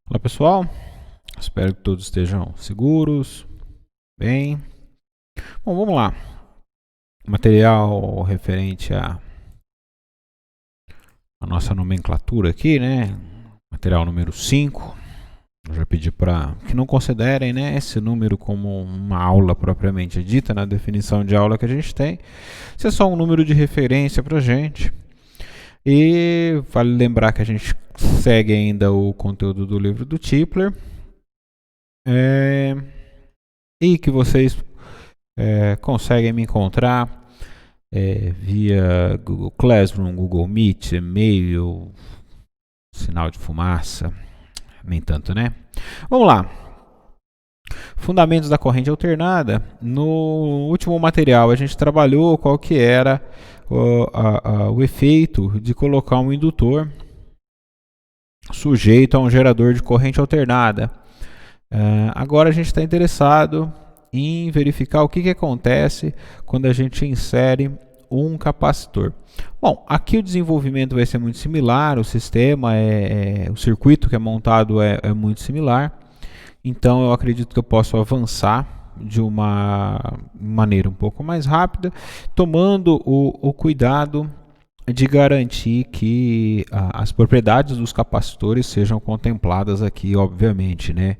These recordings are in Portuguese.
Olá pessoal, espero que todos estejam seguros, bem. Bom, vamos lá. Material referente à nossa nomenclatura aqui, né? Material número 5. Eu já pedi para que não considerem, né, esse número como uma aula propriamente dita, na definição de aula que a gente tem. Isso é só um número de referência para a gente. E vale lembrar que a gente segue ainda o conteúdo do livro do Tipler. E que vocês conseguem me encontrar via Google Classroom, Google Meet, e-mail, sinal de fumaça, nem tanto, né? Vamos lá. Fundamentos da corrente alternada. No último material a gente trabalhou qual que era o efeito de colocar um indutor sujeito a um gerador de corrente alternada. Agora a gente está interessado em verificar o que acontece quando a gente insere um capacitor. Bom, aqui o desenvolvimento vai ser muito similar, o sistema, o circuito que é montado é muito similar, então eu acredito que eu posso avançar de uma maneira um pouco mais rápida, tomando o cuidado de garantir que as propriedades dos capacitores sejam contempladas aqui, obviamente, né?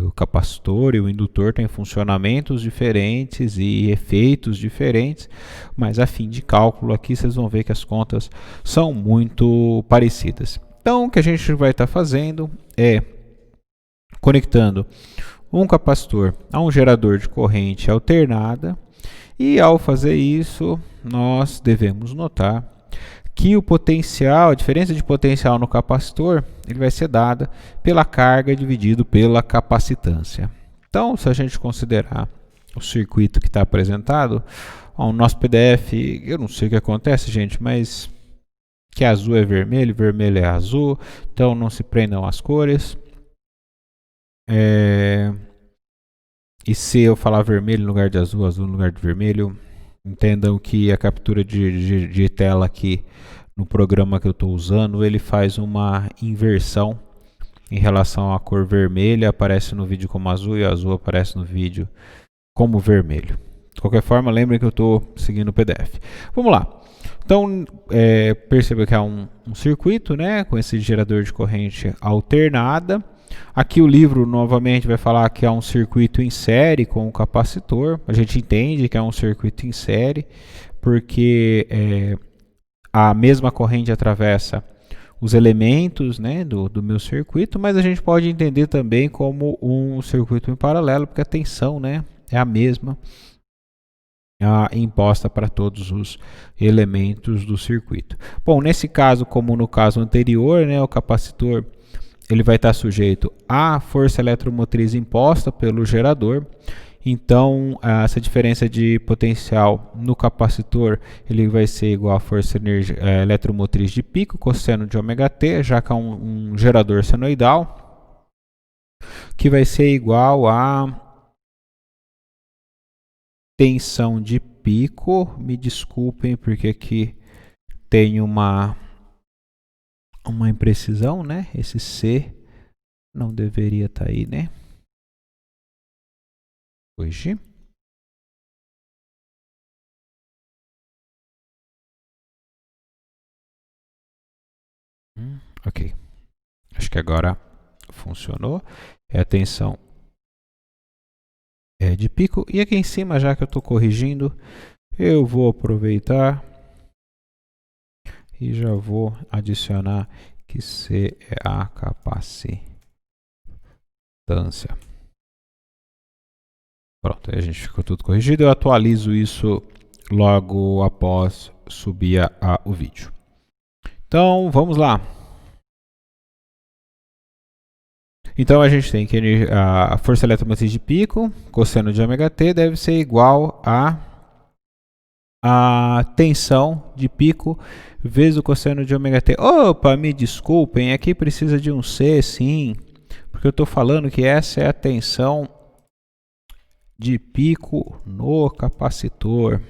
O capacitor e o indutor têm funcionamentos diferentes e efeitos diferentes, mas a fim de cálculo aqui vocês vão ver que as contas são muito parecidas. Então, o que a gente vai estar fazendo é conectando um capacitor a um gerador de corrente alternada, e ao fazer isso, nós devemos notar que o potencial, a diferença de potencial no capacitor, ele vai ser dada pela carga dividido pela capacitância. Então, se a gente considerar o circuito que está apresentado, o nosso PDF, eu não sei o que acontece, gente, mas que azul é vermelho, vermelho é azul, então não se prendam às cores. E se eu falar vermelho no lugar de azul, azul no lugar de vermelho, entendam que a captura de tela aqui no programa que eu estou usando, ele faz uma inversão em relação à cor vermelha, aparece no vídeo como azul e azul aparece no vídeo como vermelho. De qualquer forma, lembrem que eu estou seguindo o PDF. Vamos lá. Então, perceba que há um circuito, né, com esse gerador de corrente alternada. Aqui o livro novamente vai falar que há um circuito em série com o capacitor. A gente entende que é um circuito em série, porque a mesma corrente atravessa os elementos, né, do meu circuito, mas a gente pode entender também como um circuito em paralelo, porque a tensão, né, é a mesma imposta para todos os elementos do circuito. Bom, nesse caso, como no caso anterior, né, o capacitor ele vai estar sujeito à força eletromotriz imposta pelo gerador. Então, essa diferença de potencial no capacitor ele vai ser igual à força eletromotriz de pico, cosseno de ômega t, já que é um gerador senoidal, que vai ser igual a tensão de pico. Me desculpem, porque aqui tem uma imprecisão, né? Esse C não deveria estar aí, né? Hoje. Ok. Acho que agora funcionou. É a tensão de pico. E aqui em cima, já que eu estou corrigindo, eu vou aproveitar e já vou adicionar que C é a capacitância. Pronto, aí a gente ficou tudo corrigido. Eu atualizo isso logo após subir o vídeo. Então, vamos lá. Então, a gente tem que a força eletromotriz de pico, cosseno de ômega t, deve ser igual a tensão de pico vezes o cosseno de ômega t. Opa, me desculpem, aqui precisa de um C, sim, porque eu estou falando que essa é a tensão de pico no capacitor.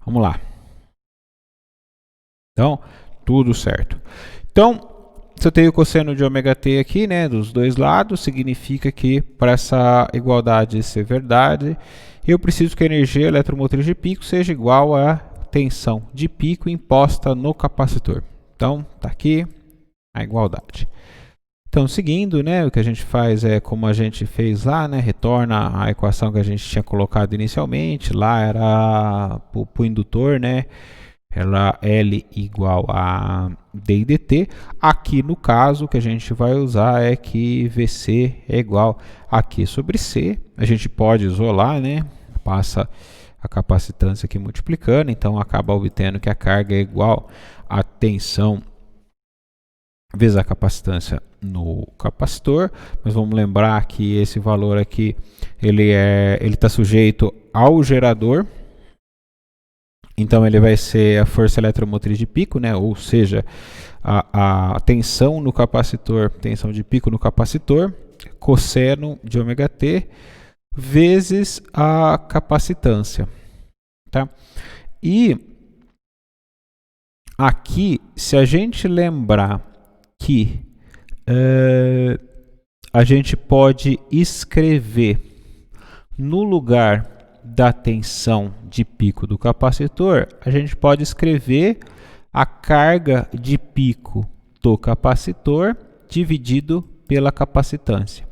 Vamos lá. Então, tudo certo. Então, se eu tenho o cosseno de ômega t aqui, né, dos dois lados, significa que para essa igualdade ser verdade, eu preciso que a energia eletromotriz de pico seja igual à tensão de pico imposta no capacitor. Então, está aqui a igualdade. Então, seguindo, né, o que a gente faz é como a gente fez lá, né, retorna a equação que a gente tinha colocado inicialmente. Lá era para o indutor, né, ela L igual a d dt. Aqui no caso o que a gente vai usar é que VC é igual a Q sobre C. A gente pode isolar, né? Passa a capacitância aqui multiplicando, então acaba obtendo que a carga é igual à tensão vezes a capacitância no capacitor. Mas vamos lembrar que esse valor aqui ele está sujeito ao gerador. Então ele vai ser a força eletromotriz de pico, né? Ou seja, a tensão no capacitor, tensão de pico no capacitor, cosseno de ômega t vezes a capacitância, tá? E aqui, se a gente lembrar que a gente pode escrever no lugar da tensão de pico do capacitor, a gente pode escrever a carga de pico do capacitor dividido pela capacitância.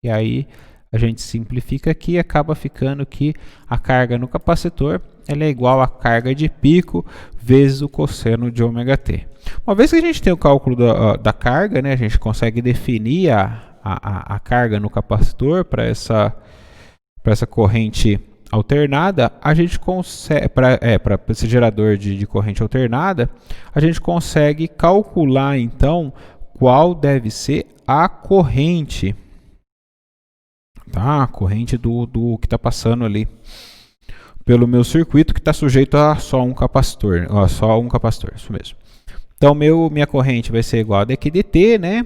E aí a gente simplifica aqui e acaba ficando que a carga no capacitor ela é igual à carga de pico vezes o cosseno de ômega t. Uma vez que a gente tem o cálculo da carga, né, a gente consegue definir a carga no capacitor para essa corrente alternada, a gente consegue, para esse gerador de corrente alternada, a gente consegue calcular então qual deve ser a corrente, tá? A corrente do que está passando ali pelo meu circuito, que está sujeito a só um capacitor, isso mesmo. Então minha corrente vai ser igual a dq dt, né?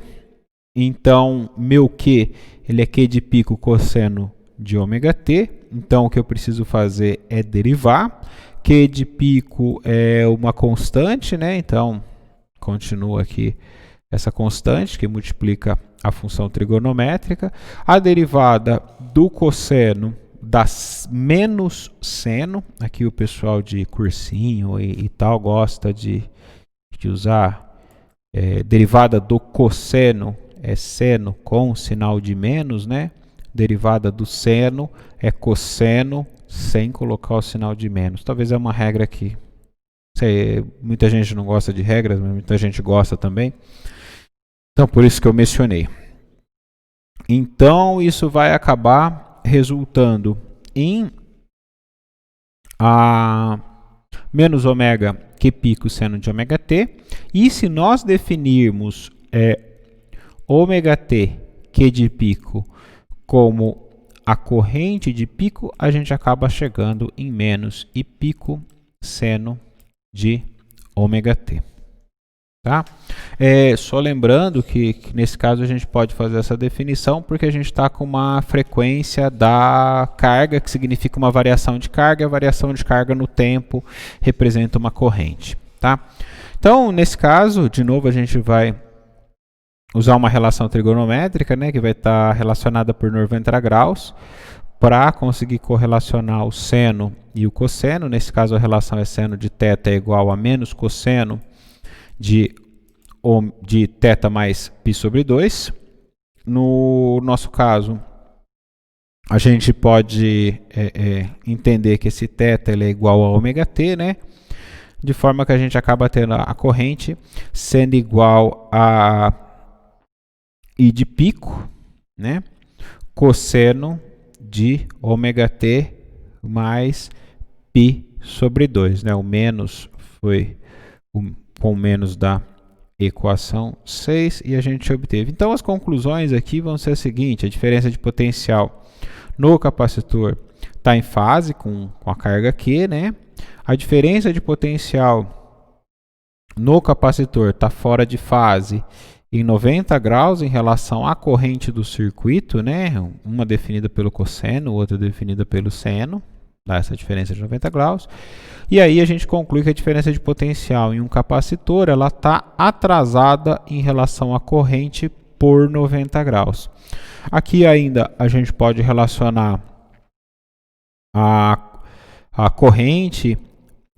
Então meu Q ele é Q de pico cosseno de ômega t. Então o que eu preciso fazer é derivar. Q de pico é uma constante, né? Então continua aqui essa constante que multiplica a função trigonométrica. A derivada do cosseno da menos seno, aqui o pessoal de cursinho e tal gosta de usar derivada do cosseno é seno com sinal de menos, né? Derivada do seno é cosseno sem colocar o sinal de menos. Talvez é uma regra que muita gente não gosta de regras, mas muita gente gosta também. Então, por isso que eu mencionei. Então, isso vai acabar resultando em menos ômega Q pico seno de ômega t. E se nós definirmos ômega t Q de pico como a corrente de pico, a gente acaba chegando em menos I pico seno de ômega t. Tá? Só lembrando que nesse caso a gente pode fazer essa definição porque a gente está com uma frequência da carga, que significa uma variação de carga. A variação de carga no tempo representa uma corrente. Tá? Então, nesse caso, de novo, a gente vai usar uma relação trigonométrica, né, que vai estar relacionada por 90 graus, para conseguir correlacionar o seno e o cosseno. Nesse caso, a relação é seno de θ é igual a menos cosseno de θ mais π sobre 2. No nosso caso, a gente pode entender que esse θ ele é igual a ômega t, né? De forma que a gente acaba tendo a corrente sendo igual a I de pico, né? Cosseno de ômega t mais π sobre 2, né? O menos foi com menos da equação 6 e a gente obteve. Então as conclusões aqui vão ser as seguintes: a diferença de potencial no capacitor está em fase com a carga Q, né? A diferença de potencial no capacitor está fora de fase em 90 graus em relação à corrente do circuito, né? Uma definida pelo cosseno, outra definida pelo seno, dá essa diferença de 90 graus. E aí a gente conclui que a diferença de potencial em um capacitor ela está atrasada em relação à corrente por 90 graus. Aqui ainda a gente pode relacionar a corrente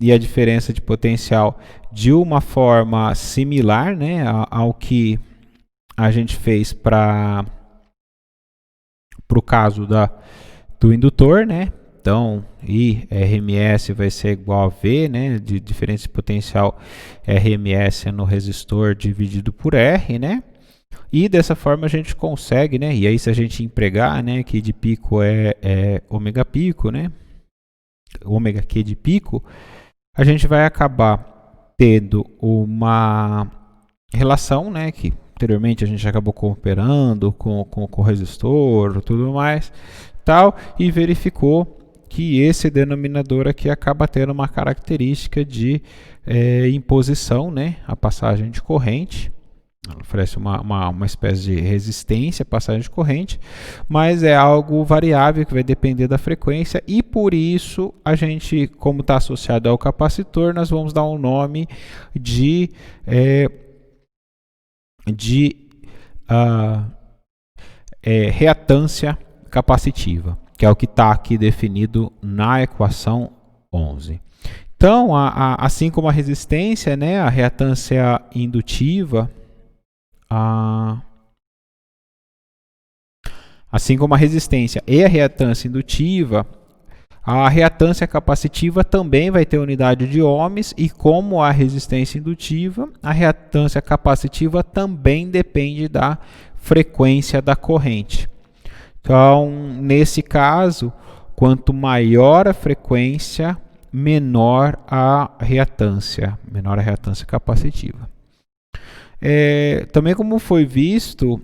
e a diferença de potencial de uma forma similar, né, ao que a gente fez para o caso do indutor, né? Então, I RMS vai ser igual a V, né? De diferença de potencial RMS no resistor dividido por R, né? E dessa forma a gente consegue, né? E aí se a gente empregar, né? Que de pico é ômega pico, né? Ômega Q de pico, a gente vai acabar tendo uma relação, né? Que anteriormente a gente acabou cooperando com o resistor, tudo mais, tal, e verificou que esse denominador aqui acaba tendo uma característica de imposição, né? A passagem de corrente. Ela oferece uma espécie de resistência à passagem de corrente, mas é algo variável que vai depender da frequência e por isso a gente, como está associado ao capacitor, nós vamos dar um nome de reatância capacitiva, que é o que está aqui definido na equação 11. Então, assim como a resistência, né, a reatância indutiva, assim como a resistência e a reatância indutiva, a reatância capacitiva também vai ter unidade de ohms e como a resistência indutiva, a reatância capacitiva também depende da frequência da corrente. Então, nesse caso, quanto maior a frequência, menor a reatância capacitiva. Também como foi visto,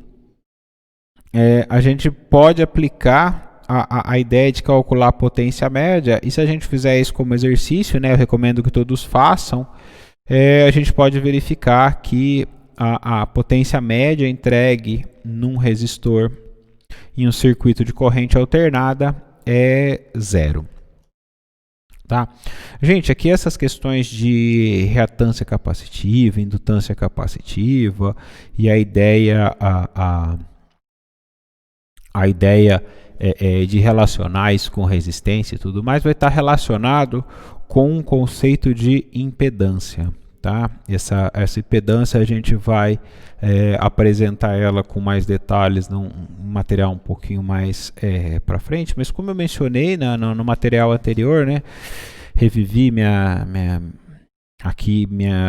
a gente pode aplicar a ideia de calcular a potência média, e se a gente fizer isso como exercício, né, eu recomendo que todos façam, a gente pode verificar que a potência média entregue num resistor em um circuito de corrente alternada é 0. Tá? Gente, aqui essas questões de reatância capacitiva, indutância capacitiva e a ideia de relacionar isso com resistência e tudo mais vai estar relacionado com um conceito de impedância. Tá? Essa impedância a gente vai apresentar ela com mais detalhes num material um pouquinho mais para frente, mas como eu mencionei no material anterior, né, revivi minha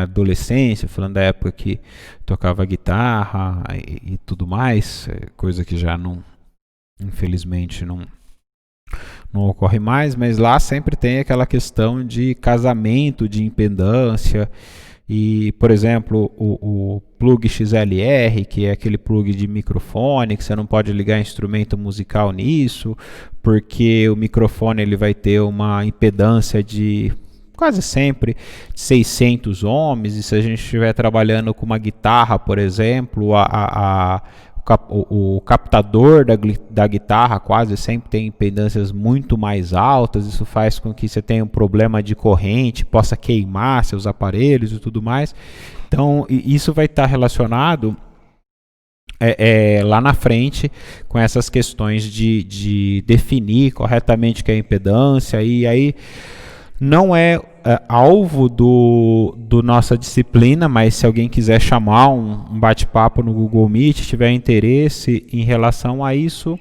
adolescência, falando da época que tocava guitarra e tudo mais, coisa que já não, infelizmente não ocorre mais, mas lá sempre tem aquela questão de casamento, de impedância. E, por exemplo, o plug XLR, que é aquele plug de microfone, que você não pode ligar instrumento musical nisso, porque o microfone ele vai ter uma impedância de quase sempre 600 ohms, e se a gente estiver trabalhando com uma guitarra, por exemplo, o captador da guitarra quase sempre tem impedâncias muito mais altas, isso faz com que você tenha um problema de corrente, possa queimar seus aparelhos e tudo mais. Então, isso vai estar relacionado lá na frente com essas questões de definir corretamente o que é impedância, e aí não é alvo do nossa disciplina, mas se alguém quiser chamar um bate-papo no Google Meet, tiver interesse em relação a isso,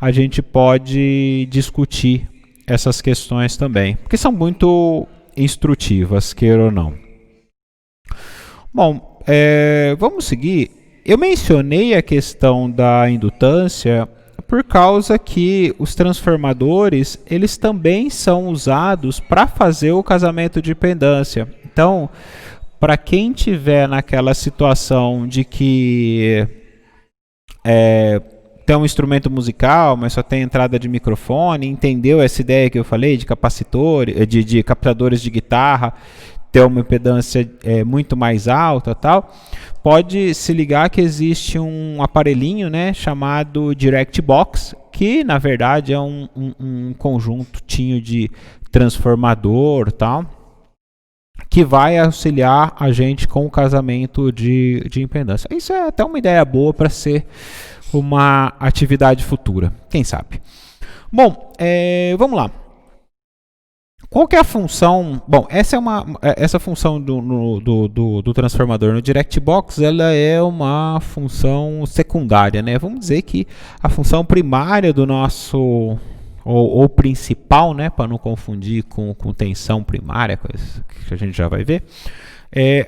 a gente pode discutir essas questões também, porque são muito instrutivas, queira ou não. Bom, vamos seguir. Eu mencionei a questão da indutância por causa que os transformadores, eles também são usados para fazer o casamento de impedância. Então, para quem tiver naquela situação de que tem um instrumento musical, mas só tem entrada de microfone, entendeu essa ideia que eu falei de capacitores, de captadores de guitarra, ter uma impedância muito mais alta, tal, pode se ligar que existe um aparelhinho, né, chamado Direct Box, que na verdade é um conjuntinho de transformador, tal, que vai auxiliar a gente com o casamento de impedância. Isso é até uma ideia boa para ser uma atividade futura, quem sabe. Bom, vamos lá. Qual que é a função? Bom, essa função do transformador no DirectBox, ela é uma função secundária, né? Vamos dizer que a função primária do nosso, ou principal, né, para não confundir com tensão primária, coisa que a gente já vai ver,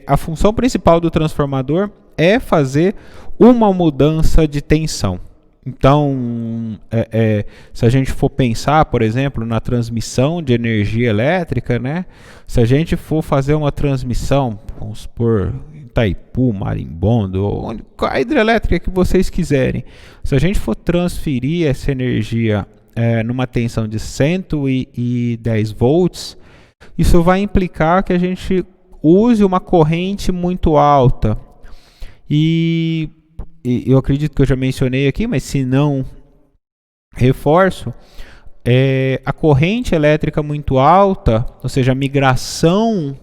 a função principal do transformador é fazer uma mudança de tensão. Então, se a gente for pensar, por exemplo, na transmissão de energia elétrica, né? Se a gente for fazer uma transmissão, vamos supor, Itaipu, Marimbondo, a hidrelétrica que vocês quiserem, se a gente for transferir essa energia numa tensão de 110 volts, isso vai implicar que a gente use uma corrente muito alta. E eu acredito que eu já mencionei aqui, mas se não, reforço, a corrente elétrica muito alta, ou seja, a migração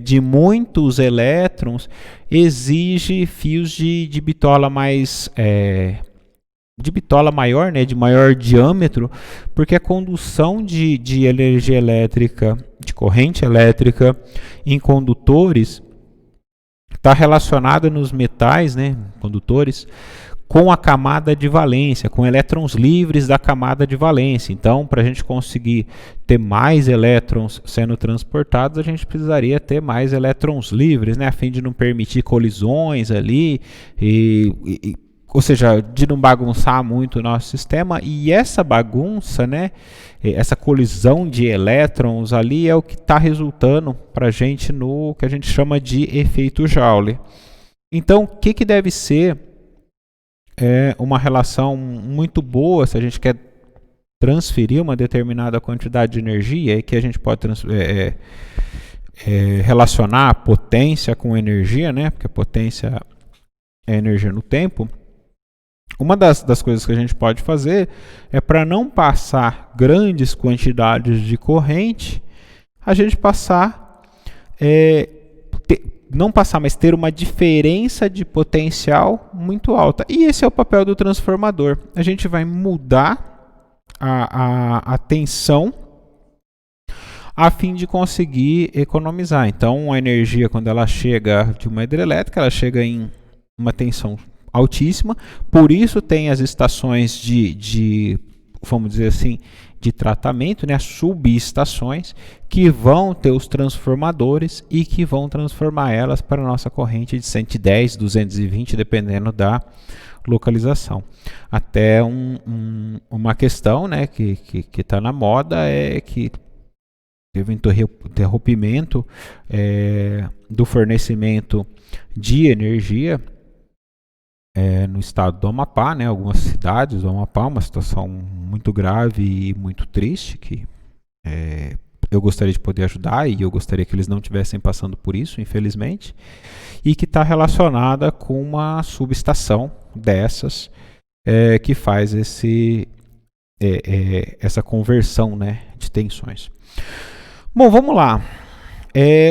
de muitos elétrons, exige fios de bitola mais de bitola maior, né, de maior diâmetro, porque a condução de energia elétrica, de corrente elétrica em condutores, está relacionada nos metais, né, condutores, com a camada de valência, com elétrons livres da camada de valência. Então, para a gente conseguir ter mais elétrons sendo transportados, a gente precisaria ter mais elétrons livres, né, a fim de não permitir colisões ali, ou seja, de não bagunçar muito o nosso sistema. E essa bagunça, né, essa colisão de elétrons ali é o que está resultando para a gente no que a gente chama de efeito Joule. Então, o que deve ser uma relação muito boa se a gente quer transferir uma determinada quantidade de energia, que a gente pode relacionar a potência com energia, né, porque a potência é energia no tempo. Uma das coisas que a gente pode fazer é, para não passar grandes quantidades de corrente, a gente não passar, mas ter uma diferença de potencial muito alta. E esse é o papel do transformador. A gente vai mudar a tensão a fim de conseguir economizar. Então, a energia, quando ela chega de uma hidrelétrica, ela chega em uma tensão altíssima, por isso tem as estações vamos dizer assim, de tratamento, né, as subestações, que vão ter os transformadores e que vão transformar elas para a nossa corrente de 110, 220, dependendo da localização. Até uma questão, né, que está na moda é que teve um interrompimento do fornecimento de energia no estado do Amapá, né, algumas cidades do Amapá, uma situação muito grave e muito triste, que eu gostaria de poder ajudar e eu gostaria que eles não estivessem passando por isso, infelizmente, e que está relacionada com uma subestação dessas que faz essa conversão, né, de tensões. Bom, vamos lá.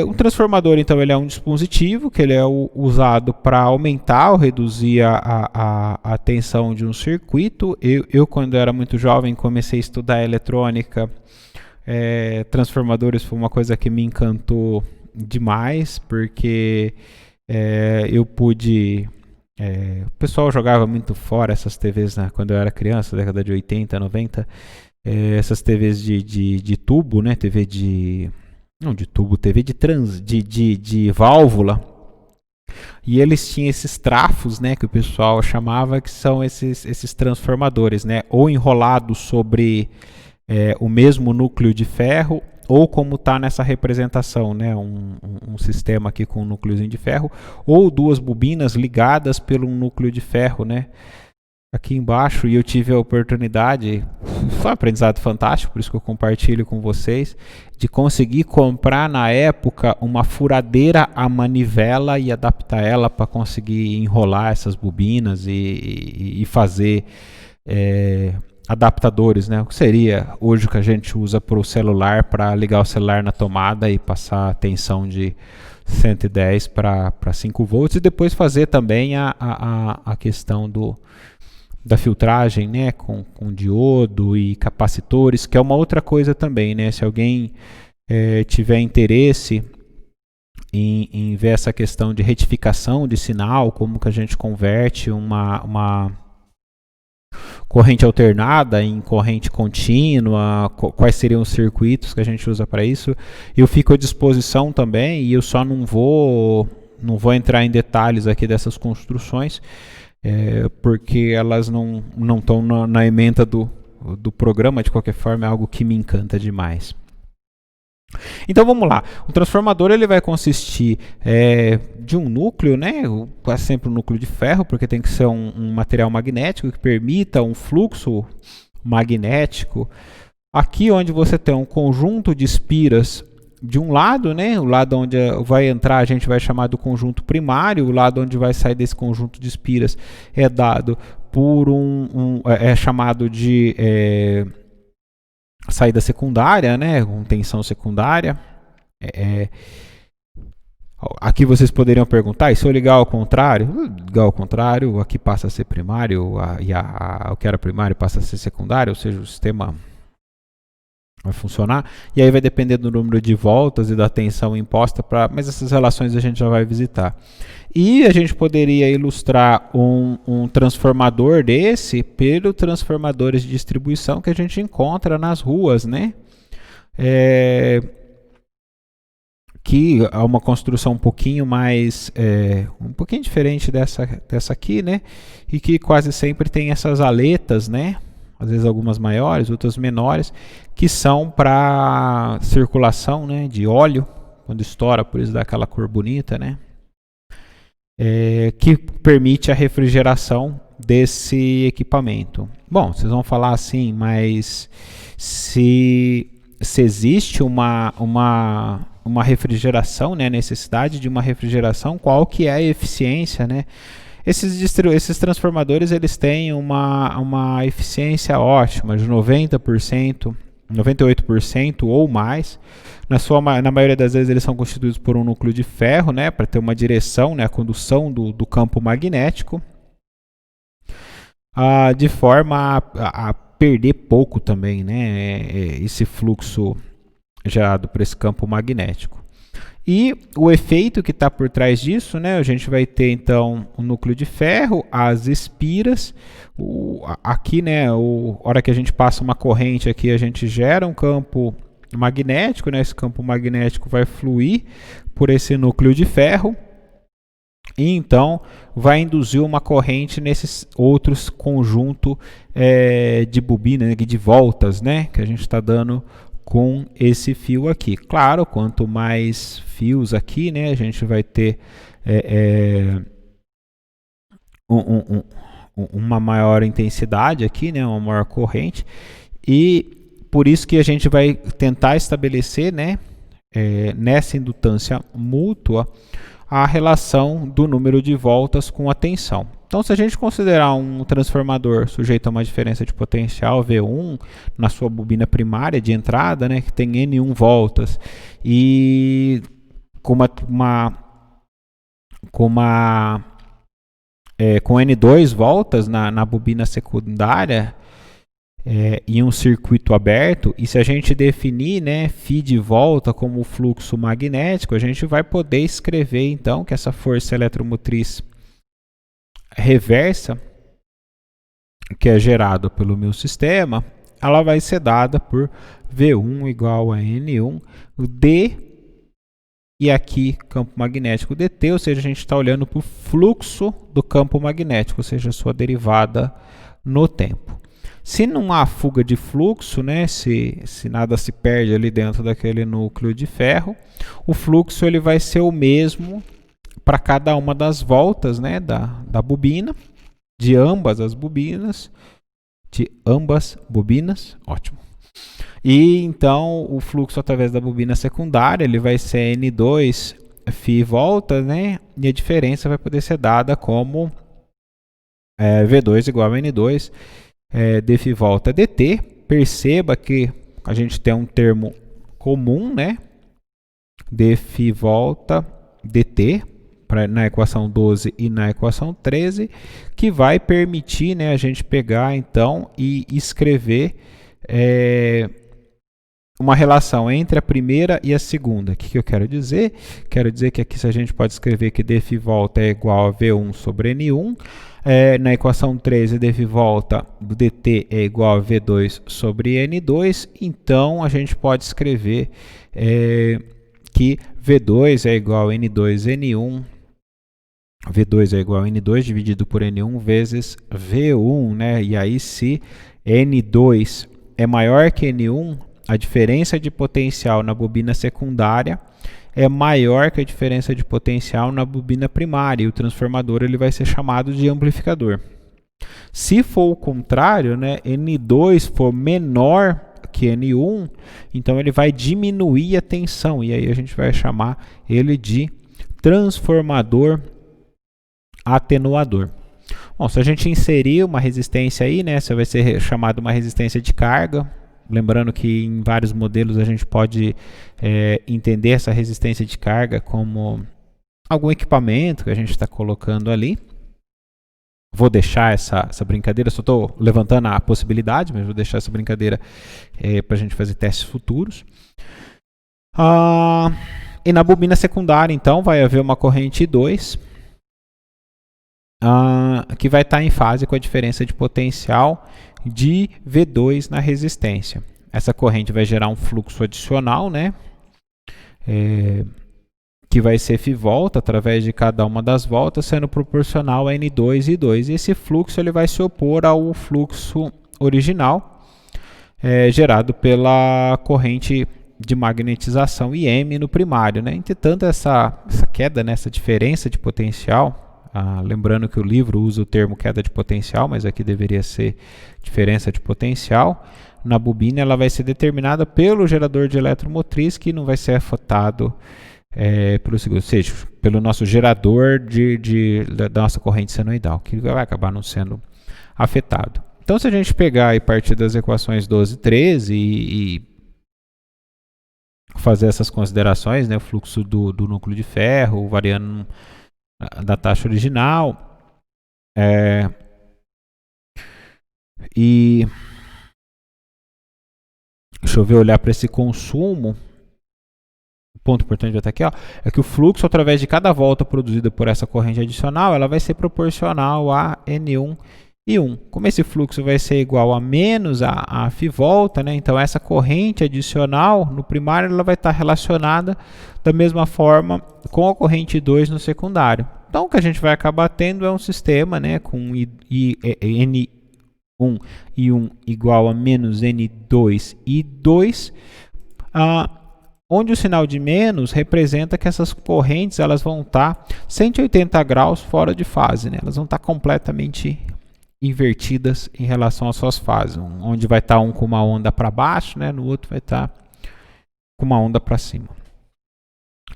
Um transformador, então, ele é um dispositivo que ele é usado para aumentar ou reduzir a tensão de um circuito. Eu, quando era muito jovem, comecei a estudar eletrônica. Transformadores foi uma coisa que me encantou demais, porque eu pude... o pessoal jogava muito fora essas TVs, né, quando eu era criança, década de 80, 90. Essas TVs de tubo, né, TV de... Não de tubo, TV de válvula. E eles tinham esses trafos, né, que o pessoal chamava, que são esses transformadores, né, ou enrolados sobre o mesmo núcleo de ferro, ou como está nessa representação, né, um sistema aqui com um núcleozinho de ferro, ou duas bobinas ligadas pelo núcleo de ferro, né. aqui embaixo, e eu tive a oportunidade, foi um aprendizado fantástico, por isso que eu compartilho com vocês, de conseguir comprar na época uma furadeira à manivela e adaptar ela para conseguir enrolar essas bobinas e fazer adaptadores, né? O que seria hoje o que a gente usa para o celular, para ligar o celular na tomada e passar a tensão de 110 para 5 volts, e depois fazer também a questão da filtragem, né, com diodo e capacitores, que é uma outra coisa também, né? Se alguém tiver interesse em ver essa questão de retificação de sinal, como que a gente converte uma corrente alternada em corrente contínua, quais seriam os circuitos que a gente usa para isso, eu fico à disposição também, e eu só não vou entrar em detalhes aqui dessas construções, porque elas não estão na ementa do programa. De qualquer forma, é algo que me encanta demais. Então vamos lá. O transformador ele vai consistir de um núcleo, né? Quase sempre um núcleo de ferro, porque tem que ser um material magnético que permita um fluxo magnético. Aqui onde você tem um conjunto de espiras de um lado, né? O lado onde vai entrar a gente vai chamar do conjunto primário, o lado onde vai sair desse conjunto de espiras é dado por é chamado de saída secundária, né? Com tensão secundária. Aqui vocês poderiam perguntar, e se eu ligar ao contrário? Ligar ao contrário, aqui passa a ser primário, o que era primário passa a ser secundário, ou seja, o sistema vai funcionar, e aí vai depender do número de voltas e da tensão imposta, mas essas relações a gente já vai visitar. E a gente poderia ilustrar um transformador desse pelos transformadores de distribuição que a gente encontra nas ruas, né? Que é uma construção um pouquinho mais, um pouquinho diferente dessa aqui, né? E que quase sempre tem essas aletas, né? Às vezes algumas maiores, outras menores, que são para circulação, né, de óleo, quando estoura, por isso dá aquela cor bonita, né? Que permite a refrigeração desse equipamento. Bom, vocês vão falar assim, mas se existe uma refrigeração, né, necessidade de uma refrigeração, qual que é a eficiência, né? Esses transformadores eles têm uma eficiência ótima de 90%, 98% ou mais. Na maioria das vezes eles são constituídos por um núcleo de ferro, né, para ter uma direção, né, a condução do campo magnético, de forma a perder pouco também, né, esse fluxo gerado por esse campo magnético. E o efeito que está por trás disso, né, a gente vai ter então o núcleo de ferro, as espiras, aqui, né, a hora que a gente passa uma corrente aqui, a gente gera um campo magnético, né, esse campo magnético vai fluir por esse núcleo de ferro, e então vai induzir uma corrente nesses outros conjuntos de bobina, de voltas, né, que a gente está dando com esse fio aqui. Claro, quanto mais fios aqui, né, a gente vai ter uma maior intensidade aqui, né, uma maior corrente, e por isso que a gente vai tentar estabelecer, né, nessa indutância mútua, a relação do número de voltas com a tensão. Então, se a gente considerar um transformador sujeito a uma diferença de potencial V1 na sua bobina primária de entrada, né, que tem N1 voltas, e com N2 voltas na bobina secundária, em um circuito aberto, e se a gente definir, né, φ de volta como fluxo magnético, a gente vai poder escrever então que essa força eletromotriz reversa, que é gerada pelo meu sistema, ela vai ser dada por V1 igual a N1 D, e aqui campo magnético dt, ou seja, a gente está olhando para o fluxo do campo magnético, ou seja, a sua derivada no tempo. Se não há fuga de fluxo, né, se nada se perde ali dentro daquele núcleo de ferro, o fluxo ele vai ser o mesmo para cada uma das voltas, né, da bobina. de ambas as bobinas, ótimo. E então o fluxo através da bobina secundária ele vai ser N2 φ volta, né? E a diferença vai poder ser dada como V2 igual a N2 dφ volta dt. Perceba que a gente tem um termo comum, né? Dφ volta dt na equação 12 e na equação 13, que vai permitir, né, a gente pegar então e escrever uma relação entre a primeira e a segunda. O que eu quero dizer? Quero dizer que aqui a gente pode escrever que dφ volta é igual a V1 sobre N1. Na equação 13, dφ volta do dt é igual a V2 sobre N2. Então, a gente pode escrever que V2 é igual a N2 N1. V2 é igual a N2 dividido por N1 vezes V1, né? E aí, se N2 é maior que N1, a diferença de potencial na bobina secundária é maior que a diferença de potencial na bobina primária, e o transformador ele vai ser chamado de amplificador. Se for o contrário, né, N2 for menor que N1, então ele vai diminuir a tensão, e aí a gente vai chamar ele de transformador atenuador. Bom, se a gente inserir uma resistência aí, né, essa vai ser chamada uma resistência de carga. Lembrando que em vários modelos a gente pode entender essa resistência de carga como algum equipamento que a gente está colocando ali. Vou deixar essa brincadeira, só estou levantando a possibilidade, mas vou deixar essa brincadeira para a gente fazer testes futuros. E na bobina secundária, então, vai haver uma corrente I2 que vai estar em fase com a diferença de potencial de V2 na resistência. Essa corrente vai gerar um fluxo adicional, né? Que vai ser φ volta através de cada uma das voltas, sendo proporcional a N2 e I2. E esse fluxo ele vai se opor ao fluxo original, gerado pela corrente de magnetização IM no primário, né? Entretanto, essa queda, né, essa diferença de potencial, lembrando que o livro usa o termo queda de potencial, mas aqui deveria ser diferença de potencial. Na bobina ela vai ser determinada pelo gerador de eletromotriz, que não vai ser afetado ou seja, pelo nosso gerador da nossa corrente senoidal, que vai acabar não sendo afetado. Então, se a gente pegar e partir das equações 12 e 13 e fazer essas considerações, né, o fluxo do núcleo de ferro variando da taxa original, e deixa eu ver, olhar para esse consumo. O ponto importante vai estar aqui, é que o fluxo através de cada volta produzida por essa corrente adicional, ela vai ser proporcional a N1 e 1. Como esse fluxo vai ser igual a menos a φ volta, né? Então essa corrente adicional no primário ela vai estar relacionada da mesma forma com a corrente 2 no secundário. Então o que a gente vai acabar tendo é um sistema, né, com N1 e 1 igual a menos N2 e 2, onde o sinal de menos representa que essas correntes elas vão estar 180 graus fora de fase, né? Elas vão estar completamente invertidas em relação às suas fases, onde vai estar um com uma onda para baixo, né? No outro vai estar com uma onda para cima.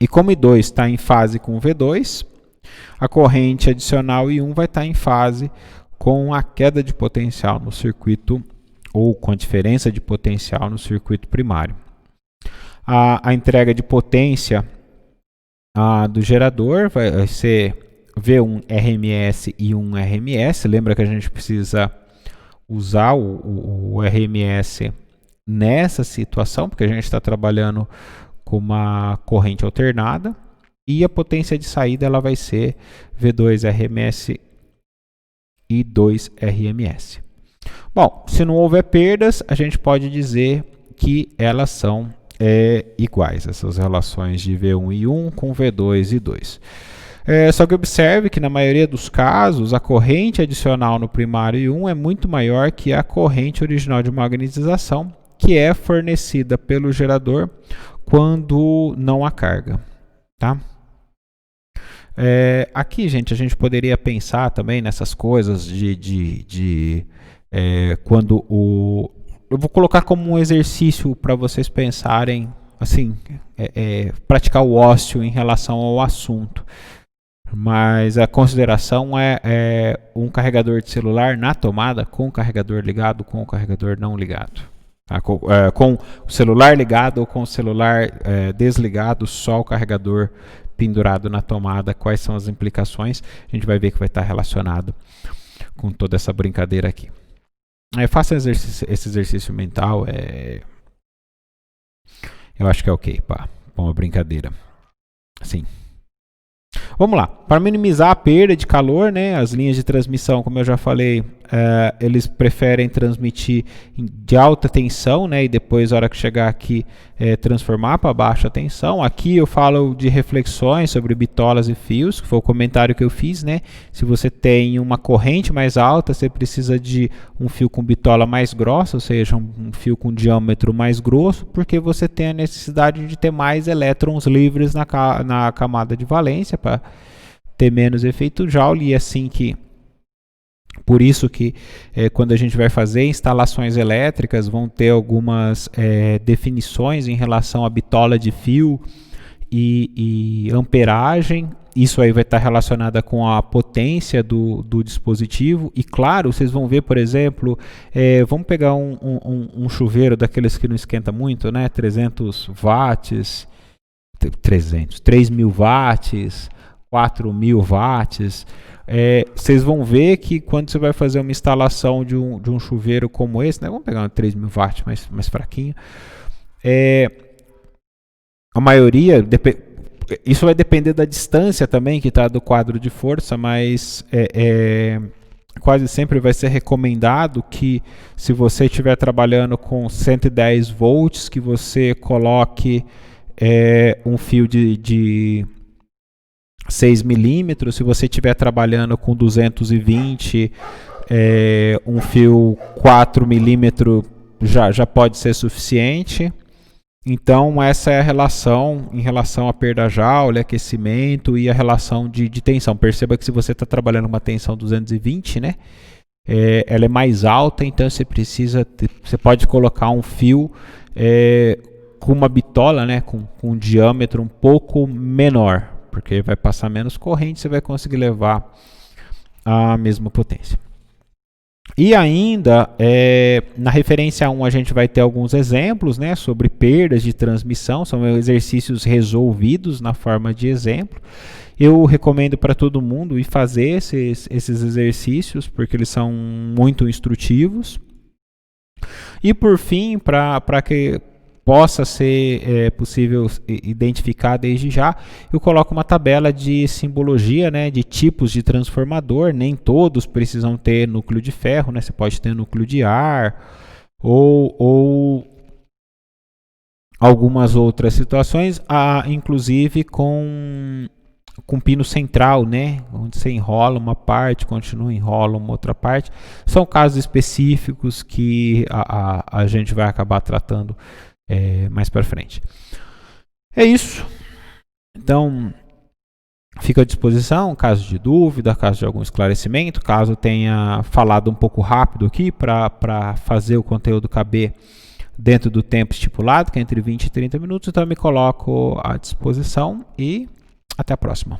E como I2 está em fase com V2, a corrente adicional I1 vai estar em fase com a queda de potencial no circuito, ou com a diferença de potencial no circuito primário. A entrega de potência do gerador vai ser V1 RMS e 1 RMS. Lembra que a gente precisa usar o RMS nessa situação, porque a gente está trabalhando com uma corrente alternada. E a potência de saída ela vai ser V2 RMS e 2 RMS. Bom, se não houver perdas, a gente pode dizer que elas são iguais, essas relações de V1 e 1 com V2 e 2. Só que observe que na maioria dos casos, a corrente adicional no primário I1 é muito maior que a corrente original de magnetização, que é fornecida pelo gerador quando não há carga. Tá? Aqui, gente, a gente poderia pensar também nessas coisas quando eu vou colocar como um exercício para vocês pensarem, assim, praticar o ócio em relação ao assunto. Mas a consideração é um carregador de celular na tomada com o carregador ligado, com o carregador não ligado. Tá? Com o celular ligado ou com o celular desligado, só o carregador pendurado na tomada, quais são as implicações, a gente vai ver que vai estar relacionado com toda essa brincadeira aqui. Faça esse exercício mental, eu acho que é ok, para uma brincadeira. Sim. Vamos lá, para minimizar a perda de calor, né, as linhas de transmissão, como eu já falei, eles preferem transmitir de alta tensão, né, e depois, na hora que chegar aqui, transformar para baixa tensão. Aqui eu falo de reflexões sobre bitolas e fios, que foi o comentário que eu fiz, né? Se você tem uma corrente mais alta, você precisa de um fio com bitola mais grossa, ou seja, um fio com diâmetro mais grosso, porque você tem a necessidade de ter mais elétrons livres na camada de valência, para ter menos efeito Joule, e assim que por isso que quando a gente vai fazer instalações elétricas, vão ter algumas definições em relação à bitola de fio e amperagem. Isso aí vai estar relacionada com a potência do dispositivo. E claro, vocês vão ver, por exemplo, vamos pegar um chuveiro daqueles que não esquenta muito, né? 300 watts, 3.000 watts, 4.000 watts. Vocês vão ver que quando você vai fazer uma instalação de um chuveiro como esse, né, vamos pegar um 3.000 watts mais fraquinho, a maioria, isso vai depender da distância também que está do quadro de força, mas quase sempre vai ser recomendado que, se você estiver trabalhando com 110 volts, que você coloque um fio de 6 milímetros. Se você estiver trabalhando com 220, um fio 4 milímetros já pode ser suficiente. Então essa é a relação em relação à perda Joule, aquecimento e a relação de tensão. Perceba que se você está trabalhando uma tensão 220, né, ela é mais alta, então você pode colocar um fio com uma bitola, né, com um diâmetro um pouco menor, porque vai passar menos corrente, você vai conseguir levar a mesma potência. E ainda, na referência 1, a gente vai ter alguns exemplos, né, sobre perdas de transmissão, são exercícios resolvidos na forma de exemplo. Eu recomendo para todo mundo ir fazer esses exercícios, porque eles são muito instrutivos. E por fim, para que possa ser possível identificar desde já, eu coloco uma tabela de simbologia, né, de tipos de transformador. Nem todos precisam ter núcleo de ferro, né? Você pode ter núcleo de ar ou algumas outras situações, inclusive com pino central, né, onde você enrola uma parte, enrola uma outra parte. São casos específicos que a gente vai acabar tratando mais para frente. É isso. Então, fico à disposição, caso de dúvida, caso de algum esclarecimento, caso tenha falado um pouco rápido aqui para fazer o conteúdo caber dentro do tempo estipulado, que é entre 20 e 30 minutos, então eu me coloco à disposição e até a próxima.